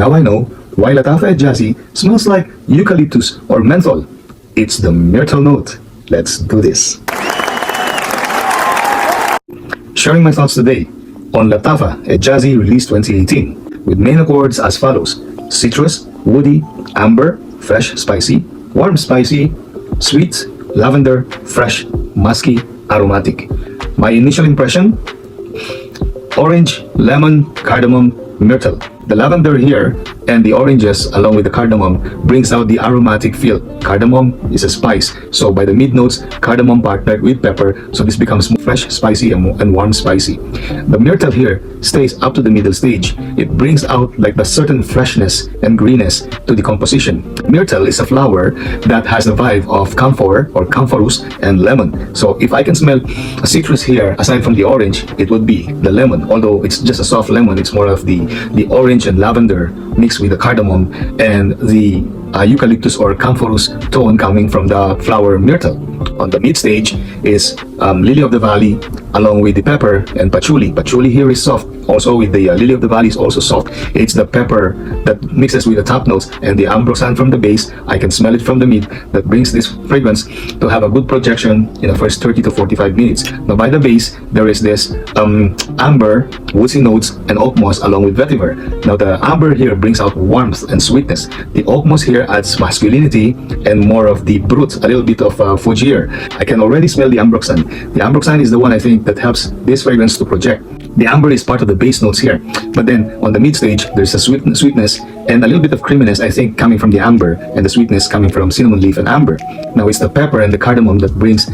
Now I know why Lattafa EJAAZI smells like eucalyptus or menthol. It's the myrtle note. Let's do this. Sharing my thoughts today on Lattafa EJAAZI Release 2018 with main accords as follows: citrus, woody, amber, fresh, spicy, warm, spicy, sweet, lavender, fresh, musky, aromatic. My initial impression: orange, lemon, cardamom, myrtle. The lavender here and the oranges along with the cardamom brings out the aromatic feel. Cardamom is a spice, so by the mid notes, cardamom partnered with pepper, so this becomes fresh, spicy, and warm, spicy. The myrtle here stays up to the middle stage. It brings out like the certain freshness and greenness to the composition. Myrtle is a flower that has the vibe of camphor or campharus and lemon. So if I can smell a citrus here aside from the orange, it would be the lemon. Although it's just a soft lemon, it's more of the orange and lavender mixed with the cardamom and the eucalyptus or campharus tone coming from the flower myrtle. On the mid stage is lily of the valley along with the pepper and patchouli. Patchouli here is soft. Also with the lily of the valley is also soft. It's the pepper that mixes with the top notes and the ambroxan from the base. I can smell it from the mid that brings this fragrance to have a good projection in the first 30 to 45 minutes. Now by the base there is this amber, woodsy notes and oak moss along with vetiver. Now the amber here brings out warmth and sweetness. The oak moss here adds masculinity and more of the brute, a little bit of fougere. I can already smell the ambroxan. The ambroxan is the one I think that helps this fragrance to project. The amber is part of the base notes here, but then on the mid stage there's a sweetness and a little bit of creaminess, I think, coming from the amber, and the sweetness coming from cinnamon leaf and amber. Now it's the pepper and the cardamom that brings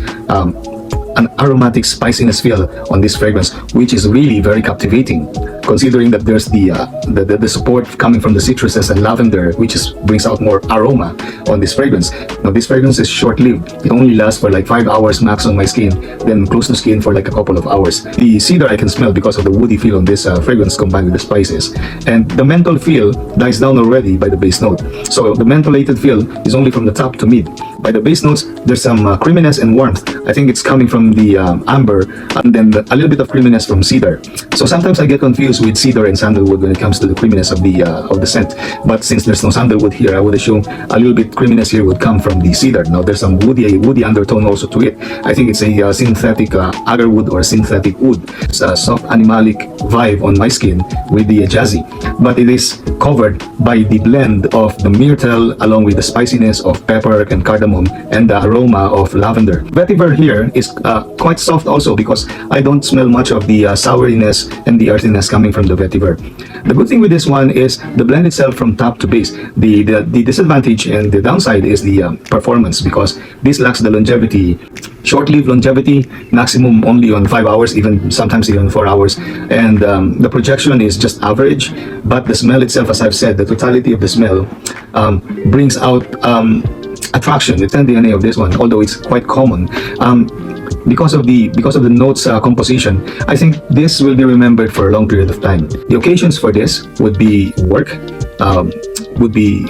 an aromatic spiciness feel on this fragrance, which is really very captivating, considering that there's the support coming from the citruses and lavender, which brings out more aroma on this fragrance. Now this fragrance is short-lived. It only lasts for like 5 hours max on my skin, then close to skin for like a couple of hours. The cedar I can smell because of the woody feel on this fragrance combined with the spices, and the menthol feel dies down already by the base note. So the mentholated feel is only from the top to mid. By the base notes there's some creaminess and warmth. I think it's coming from the amber, and then a little bit of creaminess from cedar. So sometimes I get confused with cedar and sandalwood when it comes to the creaminess of the scent, but since there's no sandalwood here, I would assume a little bit creaminess here would come from the cedar. Now there's some woody undertone also to it. I think it's a synthetic agarwood or synthetic wood. It's a soft animalic vibe on my skin with the EJAAZI, but it is covered by the blend of the myrtle along with the spiciness of pepper and cardamom and the aroma of lavender. Vetiver here is quite soft also, because I don't smell much of the souriness and the earthiness coming from the vetiver. The good thing with this one is the blend itself from top to base. The disadvantage and the downside is the performance, because this lacks the longevity. Short-lived longevity, maximum only on 5 hours, even sometimes even 4 hours, and the projection is just average. But the smell itself, as I've said, the totality of the smell brings out attraction. The 10 DNA of this one, although it's quite common, because of the notes composition, I think this will be remembered for a long period of time. The occasions for this would be work, would be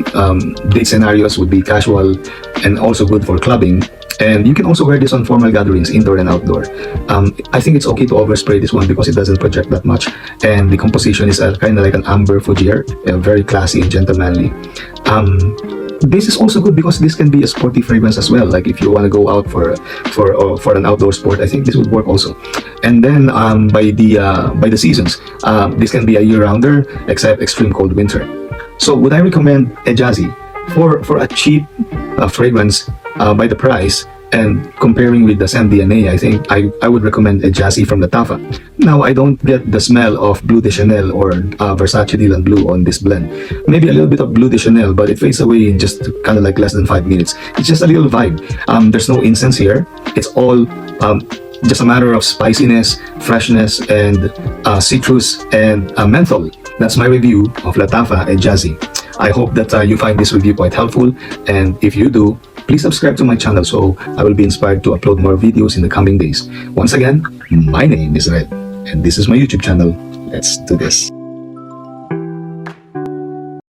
date scenarios, would be casual, and also good for clubbing. And you can also wear this on formal gatherings, indoor and outdoor. I think it's okay to overspray this one because it doesn't project that much, and the composition is kind of like an amber fougere, very classy and gentlemanly. This is also good because this can be a sporty fragrance as well. Like if you want to go out for an outdoor sport, I think this would work also. And then by the seasons, this can be a year-rounder except extreme cold winter. So would I recommend EJAAZI for a cheap fragrance by the price? And comparing with the scent DNA, I think I would recommend EJAAZI from Lattafa. Now, I don't get the smell of Bleu de Chanel or Versace Dylan Blue on this blend. Maybe a little bit of Bleu de Chanel, but it fades away in just kind of like less than 5 minutes. It's just a little vibe. There's no incense here. It's all just a matter of spiciness, freshness, and citrus and menthol. That's my review of Lattafa EJAAZI. I hope that you find this review quite helpful, and if you do, please subscribe to my channel so I will be inspired to upload more videos in the coming days. Once again, my name is Red, and this is my YouTube channel. Let's do this.